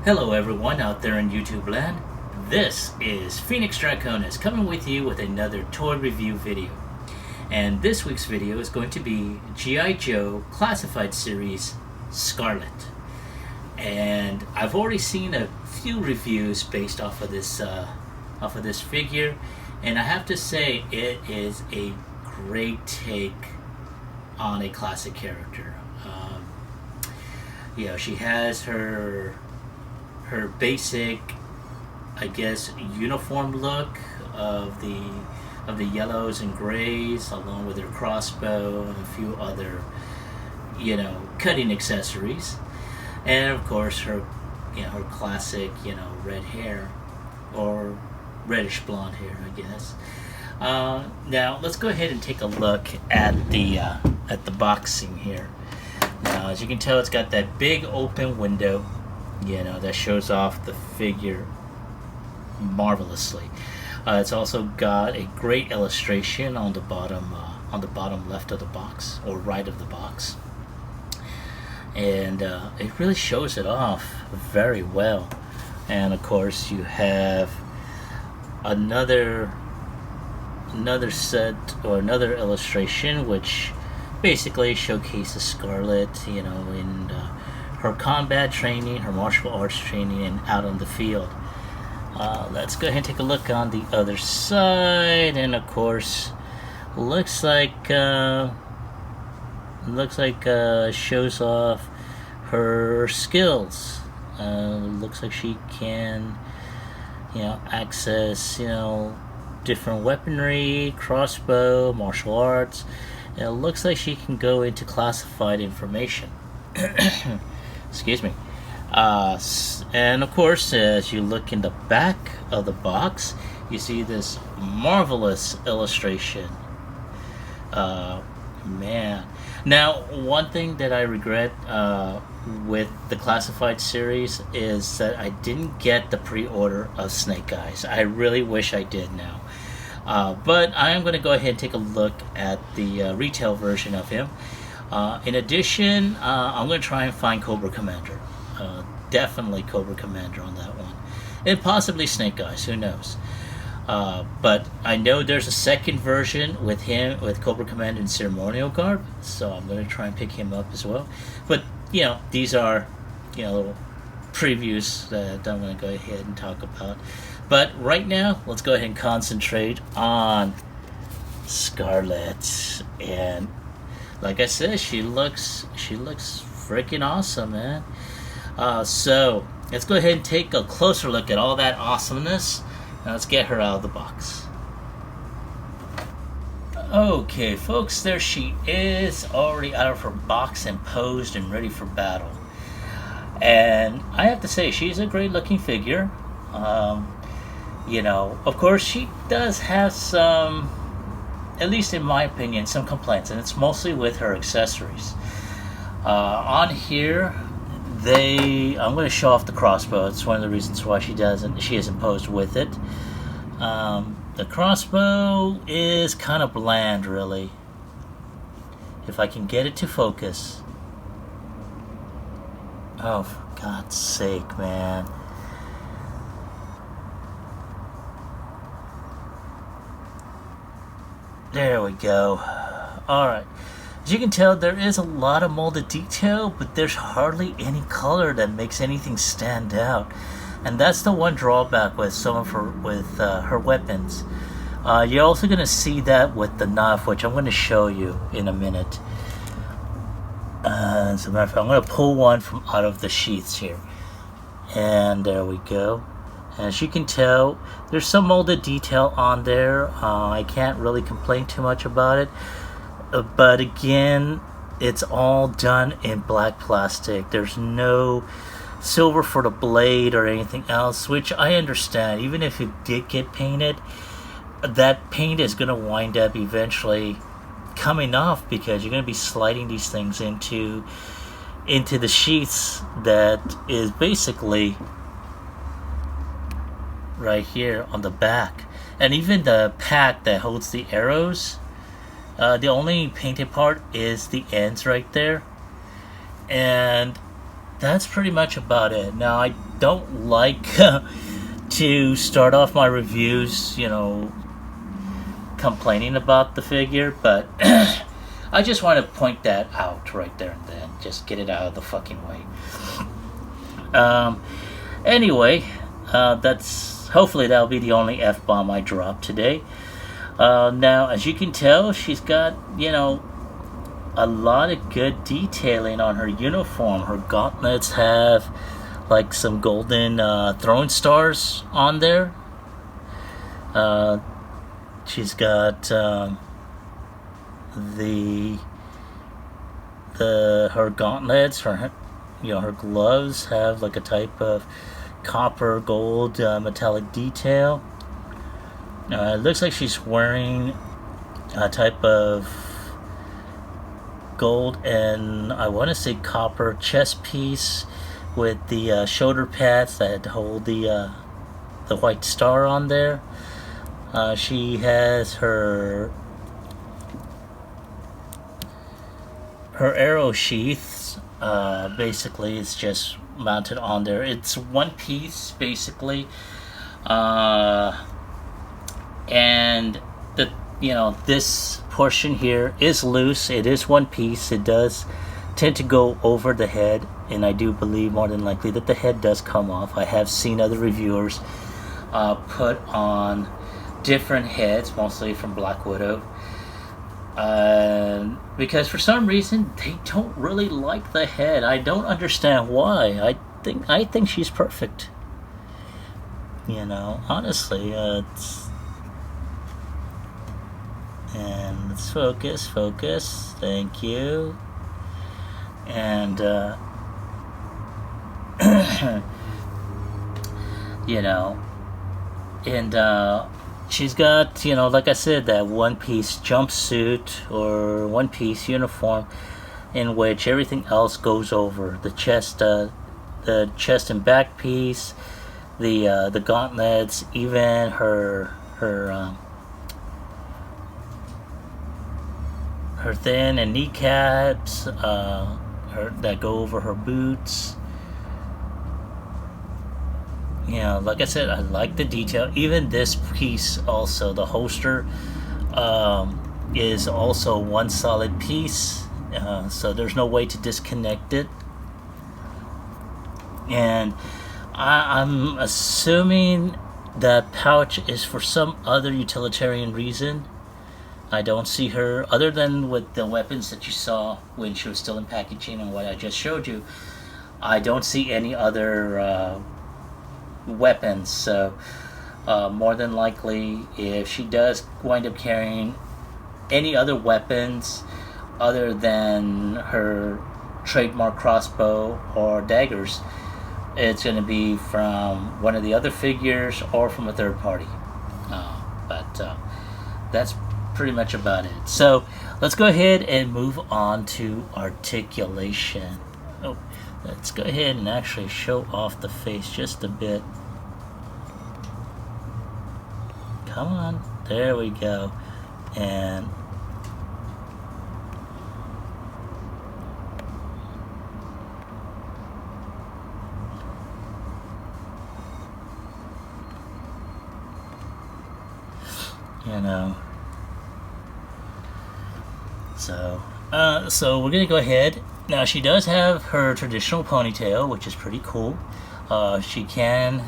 Hello everyone out there in YouTube land. This is Phoenix Draconis coming with you with another toy review video. And this week's video is going to be G.I. Joe Classified Series Scarlett. And I've already seen a few reviews based off of this figure, and I have to say it is a great take on a classic character. She has her basic, I guess, uniform look of the yellows and grays, along with her crossbow and a few other, cutting accessories, and of course her classic, red hair, or reddish blonde hair, I guess. Now let's go ahead and take a look at the boxing here. Now, as you can tell, it's got that big open window, that shows off the figure marvelously. It's also got a great illustration on the bottom left of the box, or right of the box, and it really shows it off very well. And of course, you have another set, or another illustration, which basically showcases Scarlett, in her combat training, her martial arts training, and out on the field. Let's go ahead and take a look on the other side, and of course, looks like shows off her skills. Looks like she can, access, different weaponry, crossbow, martial arts. It looks like she can go into classified information. Excuse me. And of course, as you look in the back of the box, you see this marvelous illustration. Man. Now, one thing that I regret with the classified series is that I didn't get the pre-order of Snake Eyes. I really wish I did now. But I am going to go ahead and take a look at the retail version of him. In addition, I'm going to try and find Cobra Commander. Definitely Cobra Commander on that one. And possibly Snake Eyes, who knows. But I know there's a second version with him, with Cobra Commander in ceremonial garb, so I'm going to try and pick him up as well. But, these are, little previews that I'm going to go ahead and talk about. But right now, let's go ahead and concentrate on Scarlett. And like I said, she looks freaking awesome, man. So let's go ahead and take a closer look at all that awesomeness. Now let's get her out of the box. Okay, folks, there she is, already out of her box and posed and ready for battle. And I have to say, she's a great looking figure. Of course, she does have some, at least in my opinion, some complaints, and it's mostly with her accessories. On here, I'm going to show off the crossbow. It's one of the reasons why she isn't posed with it. The crossbow is kind of bland, really. If I can get it to focus. Oh, for God's sake, man. There we go. Alright. As you can tell, there is a lot of molded detail, but there's hardly any color that makes anything stand out. And that's the one drawback with some of her weapons. You're also going to see that with the knife, which I'm going to show you in a minute. As a matter of fact, I'm going to pull one from out of the sheaths here. And there we go. As you can tell, there's some molded detail on there. I can't really complain too much about it. But again, it's all done in black plastic. There's no silver for the blade or anything else, which I understand. Even if it did get painted, that paint is going to wind up eventually coming off, because you're going to be sliding these things into the sheaths that is basically right here on the back. And even the pack that holds the arrows, the only painted part is the ends right there, and that's pretty much about it. Now, I don't like to start off my reviews, complaining about the figure, but I just want to point that out right there and then. Just get it out of the fucking way. Anyway, hopefully that'll be the only F-bomb I drop today. Now, as you can tell, she's got, a lot of good detailing on her uniform. Her gauntlets have, like, some golden throwing stars on there. She's got her gauntlets, her gloves have like a type of copper gold metallic detail. It looks like she's wearing a type of gold and I want to say copper chest piece with the shoulder pads that hold the white star on there. She has her arrow sheaths. Basically, it's just mounted on there. It's one piece, basically, and this portion here is loose. It is one piece. It does tend to go over the head, and I do believe more than likely that the head does come off. I have seen other reviewers put on different heads, mostly from Black Widow, because for some reason they don't really like the head. I don't understand why. I think she's perfect. Honestly, and let's focus. Thank you. And she's got, like I said, that one-piece jumpsuit or one-piece uniform in which everything else goes over. The chest and back piece, the gauntlets, even her thin and kneecaps, that go over her boots. Like I said, I like the detail. Even this piece also, the holster, is also one solid piece, so there's no way to disconnect it. And I'm assuming that pouch is for some other utilitarian reason. I don't see her, other than with the weapons that you saw when she was still in packaging and what I just showed you, I don't see any other weapons. So more than likely, if she does wind up carrying any other weapons other than her trademark crossbow or daggers, it's going to be from one of the other figures or from a third party. But that's pretty much about it. So let's go ahead and move on to articulation. Let's go ahead and actually show off the face just a bit. Come on, there we go. And so we're gonna go ahead. Now she does have her traditional ponytail, which is pretty cool. She can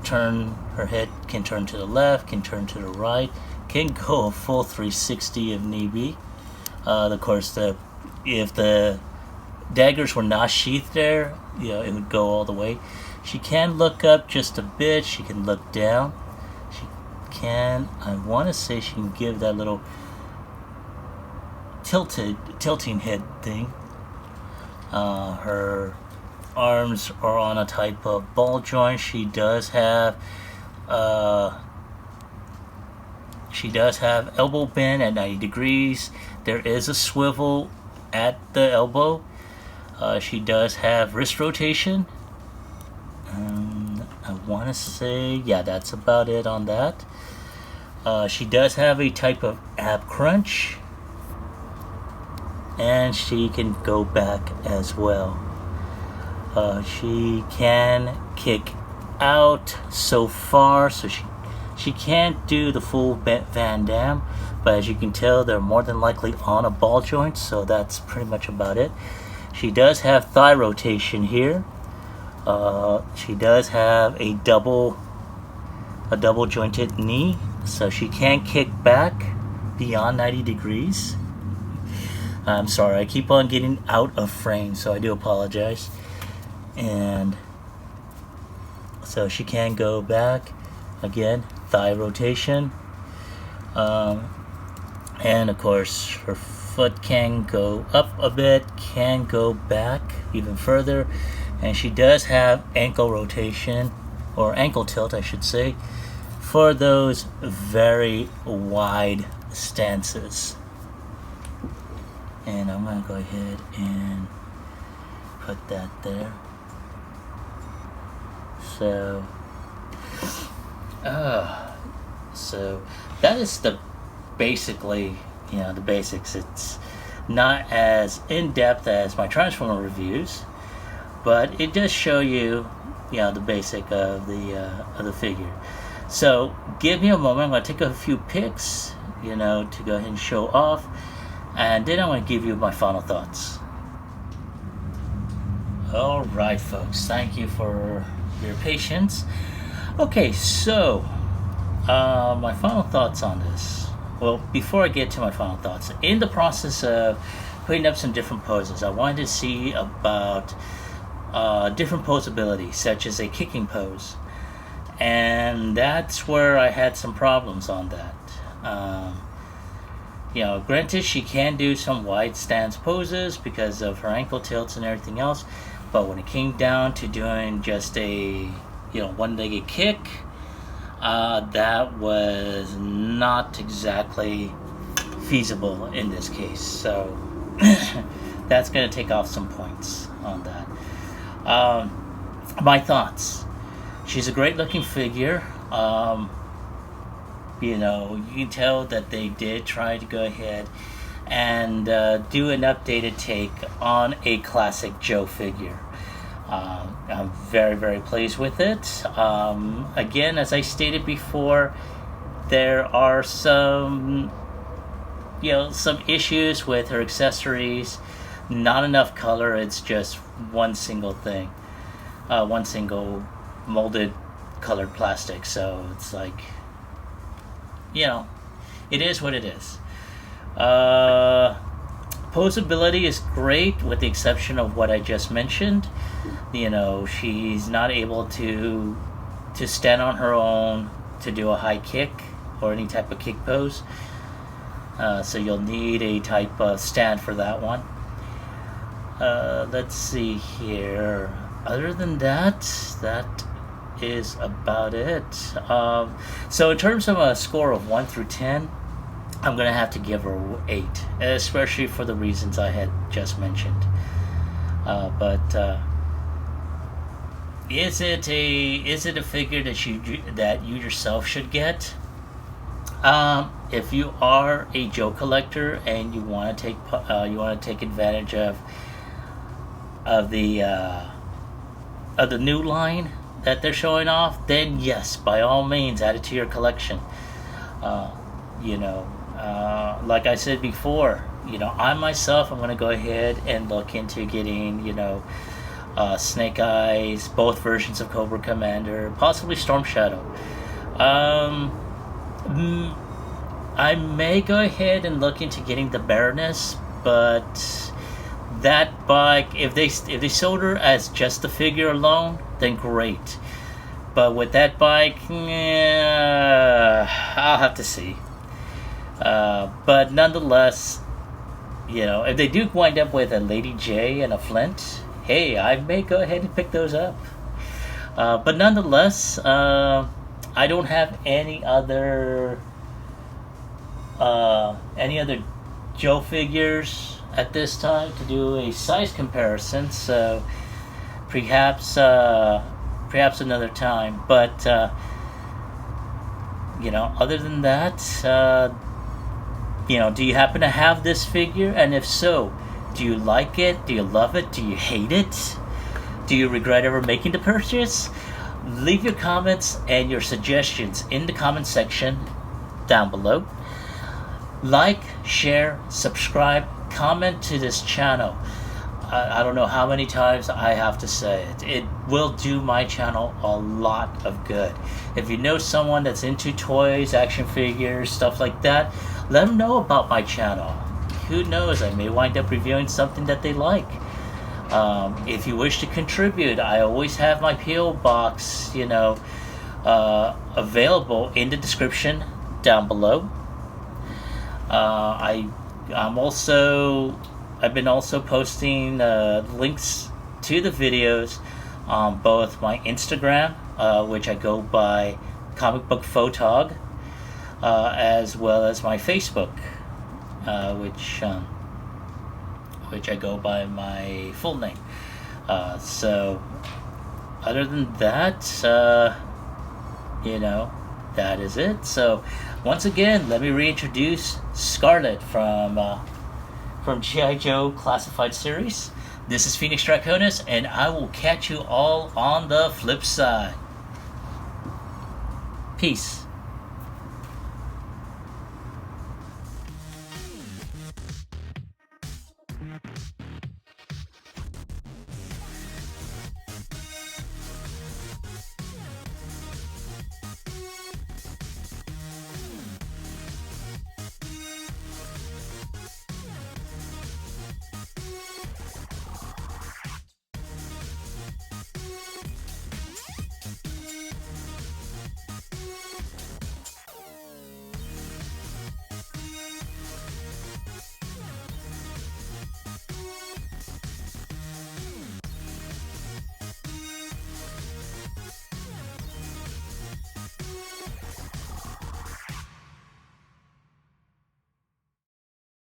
turn, her head can turn to the left, can turn to the right, can go a full 360 if need be. Of course, if the daggers were not sheathed there, it would go all the way. She can look up just a bit. She can look down. She can, I want to say she can give that little tilting head thing. Her arms are on a type of ball joint. She does have elbow bend at 90 degrees. There is a swivel at the elbow. She does have wrist rotation. I want to say, yeah, that's about it on that. She does have a type of ab crunch, and she can go back as well. She can kick out so far, so she can't do the full Van Damme, but as you can tell, they're more than likely on a ball joint, so that's pretty much about it. She does have thigh rotation here. She does have a double jointed knee, so she can kick back beyond 90 degrees. I'm sorry, I keep on getting out of frame, so I do apologize. And so she can go back again, thigh rotation, and of course her foot can go up a bit, can go back even further, and she does have ankle rotation, or ankle tilt I should say, for those very wide stances. And I'm gonna go ahead and put that there. So that is basically the basics. It's not as in-depth as my Transformer reviews, but it does show you the basic of the figure. So give me a moment. I'm going to take a few pics to go ahead and show off, and then I'm going to give you my final thoughts. Alright folks, thank you for your patience. Okay, so my final thoughts on this. Well, before I get to my final thoughts, in the process of putting up some different poses, I wanted to see about different posability, such as a kicking pose, and that's where I had some problems on that. Granted, she can do some wide stance poses because of her ankle tilts and everything else, but when it came down to doing just a one-legged kick, that was not exactly feasible in this case. So that's going to take off some points on that. My thoughts. She's a great-looking figure. You can tell that they did try to go ahead and do an updated take on a classic Joe figure. I'm very, very pleased with it. Again, as I stated before, there are some issues with her accessories. Not enough color. It's just one single thing, one single molded colored plastic. So it's like, it is what it is. Posability is great, with the exception of what I just mentioned. She's not able to stand on her own to do a high kick or any type of kick pose. So you'll need a type of stand for that one. Let's see here. Other than that is about it. So in terms of a score of 1 through 10, I'm going to have to give her 8, especially for the reasons I had just mentioned. But is it a figure that you yourself should get? If you are a Joe collector and you want to take advantage of the new line that they're showing off, then yes, by all means, add it to your collection. Like I said before, I myself, I'm going to go ahead and look into getting, Snake Eyes, both versions of Cobra Commander, possibly Storm Shadow. I may go ahead and look into getting the Baroness, but that bike, if they sold her as just the figure alone, then great. But with that bike, I'll have to see. But nonetheless, if they do wind up with a Lady J and a Flint, hey, I may go ahead and pick those up. But nonetheless, I don't have any other Joe figures at this time to do a size comparison, so perhaps another time. But other than that, do you happen to have this figure? And if so, do you like it? Do you love it? Do you hate it? Do you regret ever making the purchase? Leave your comments and your suggestions in the comment section down below. Like, share, subscribe, comment to this channel. I don't know how many times I have to say it. It will do my channel a lot of good. If you know someone that's into toys, action figures, stuff like that, let them know about my channel. Who knows, I may wind up reviewing something that they like. If you wish to contribute, I always have my P.O. box, available in the description down below. I've been also posting links to the videos on both my Instagram, which I go by Comic Book Photog, as well as my Facebook, which I go by my full name. So other than that, that is it. So once again, let me reintroduce Scarlett from G.I. Joe Classified Series. This is Phoenix Draconis, and I will catch you all on the flip side. Peace.